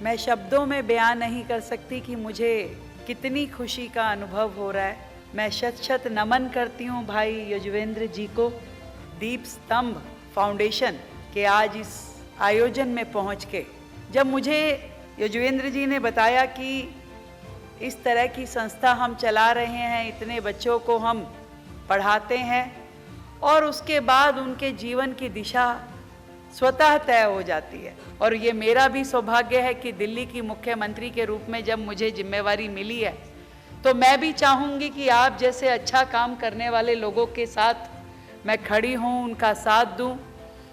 मैं शब्दों में बयान नहीं कर सकती कि मुझे कितनी खुशी का अनुभव हो रहा है। मैं शत शत नमन करती हूँ भाई युजवेंद्र जी को, दीप स्तंभ फाउंडेशन के आज इस आयोजन में पहुँच के। जब मुझे युजवेंद्र जी ने बताया कि इस तरह की संस्था हम चला रहे हैं, इतने बच्चों को हम पढ़ाते हैं और उसके बाद उनके जीवन की दिशा स्वतः तय हो जाती है। और ये मेरा भी सौभाग्य है कि दिल्ली की मुख्यमंत्री के रूप में जब मुझे जिम्मेवारी मिली है, तो मैं भी चाहूँगी कि आप जैसे अच्छा काम करने वाले लोगों के साथ मैं खड़ी हूँ, उनका साथ दूँ,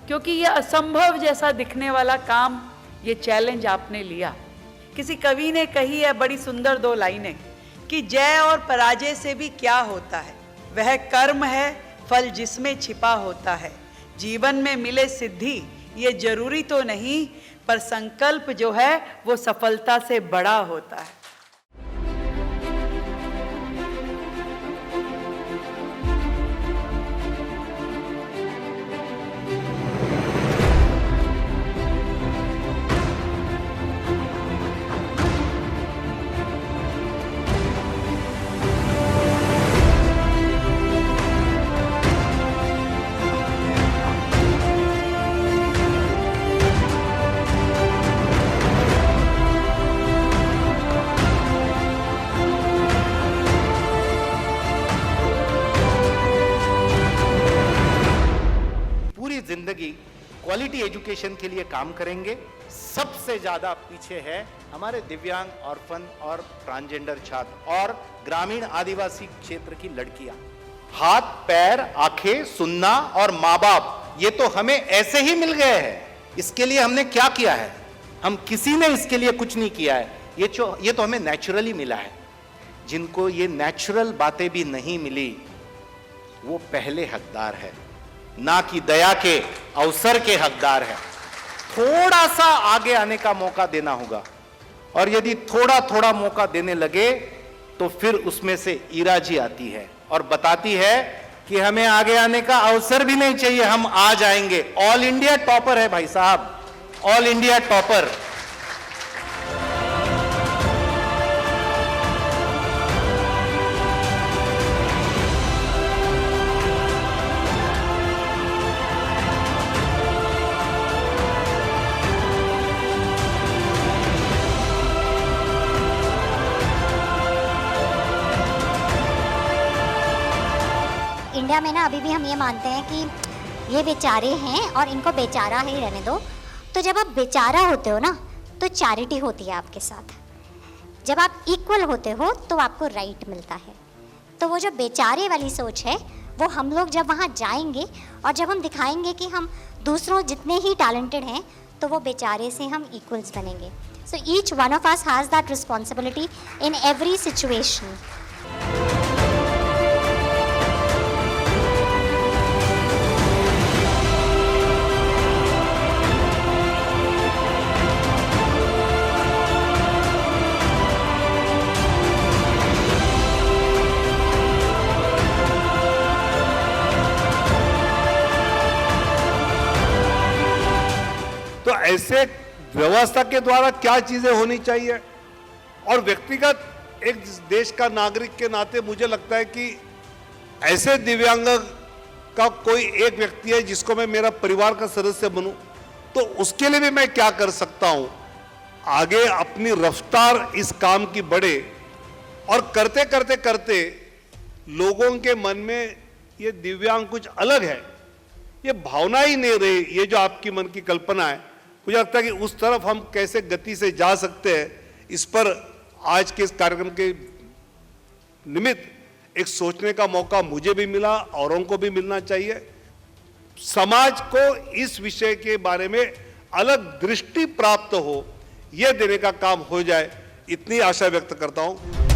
क्योंकि ये असंभव जैसा दिखने वाला काम, ये चैलेंज आपने लिया। किसी कवि ने कही है बड़ी सुंदर 2 लाइनें कि जय और पराजय से भी क्या होता है, वह कर्म है फल जिसमें छिपा होता है। जीवन में मिले सिद्धि ये जरूरी तो नहीं, पर संकल्प जो है वो सफलता से बड़ा होता है। जिंदगी क्वालिटी एजुकेशन के लिए काम करेंगे। सबसे ज्यादा पीछे है हमारे दिव्यांग, ऑर्फन और ट्रांसजेंडर छात्र और ग्रामीण आदिवासी क्षेत्र की लड़कियां। हाथ पैर आंखें सुनना और माँ बाप, ये तो हमें ऐसे ही मिल गए हैं। इसके लिए हमने क्या किया है? हम किसी ने इसके लिए कुछ नहीं किया है। ये तो हमें नेचुरली मिला है। जिनको ये नेचुरल बातें भी नहीं मिली, वो पहले हकदार है, ना कि दया के अवसर के हकदार है। थोड़ा सा आगे आने का मौका देना होगा, और यदि थोड़ा थोड़ा मौका देने लगे तो फिर उसमें से ईरा जी आती है और बताती है कि हमें आगे आने का अवसर भी नहीं चाहिए, हम आ जाएंगे। ऑल इंडिया टॉपर है भाई साहब, ऑल इंडिया टॉपर। इंडिया में ना अभी भी हम ये मानते हैं कि ये बेचारे हैं और इनको बेचारा ही रहने दो। तो जब आप बेचारा होते हो ना, तो चैरिटी होती है आपके साथ। जब आप इक्वल होते हो तो आपको राइट मिलता है। तो वो जो बेचारे वाली सोच है, वो हम लोग जब वहाँ जाएंगे और जब हम दिखाएंगे कि हम दूसरों जितने ही टैलेंटेड हैं, तो वो बेचारे से हम इक्वल्स बनेंगे। So each one of us has that responsibility in every situation. तो ऐसे व्यवस्था के द्वारा क्या चीजें होनी चाहिए, और व्यक्तिगत एक देश का नागरिक के नाते मुझे लगता है कि ऐसे दिव्यांग का कोई एक व्यक्ति है जिसको मैं मेरा परिवार का सदस्य बनूं, तो उसके लिए भी मैं क्या कर सकता हूं। आगे अपनी रफ्तार इस काम की बढ़े, और करते करते करते लोगों के मन में ये दिव्यांग कुछ अलग है, ये भावना ही नहीं रही। ये जो आपकी मन की कल्पना है, मुझे लगता है कि उस तरफ हम कैसे गति से जा सकते हैं, इस पर आज के इस कार्यक्रम के निमित्त एक सोचने का मौका मुझे भी मिला, औरों को भी मिलना चाहिए। समाज को इस विषय के बारे में अलग दृष्टि प्राप्त हो, यह देने का काम हो जाए, इतनी आशा व्यक्त करता हूं।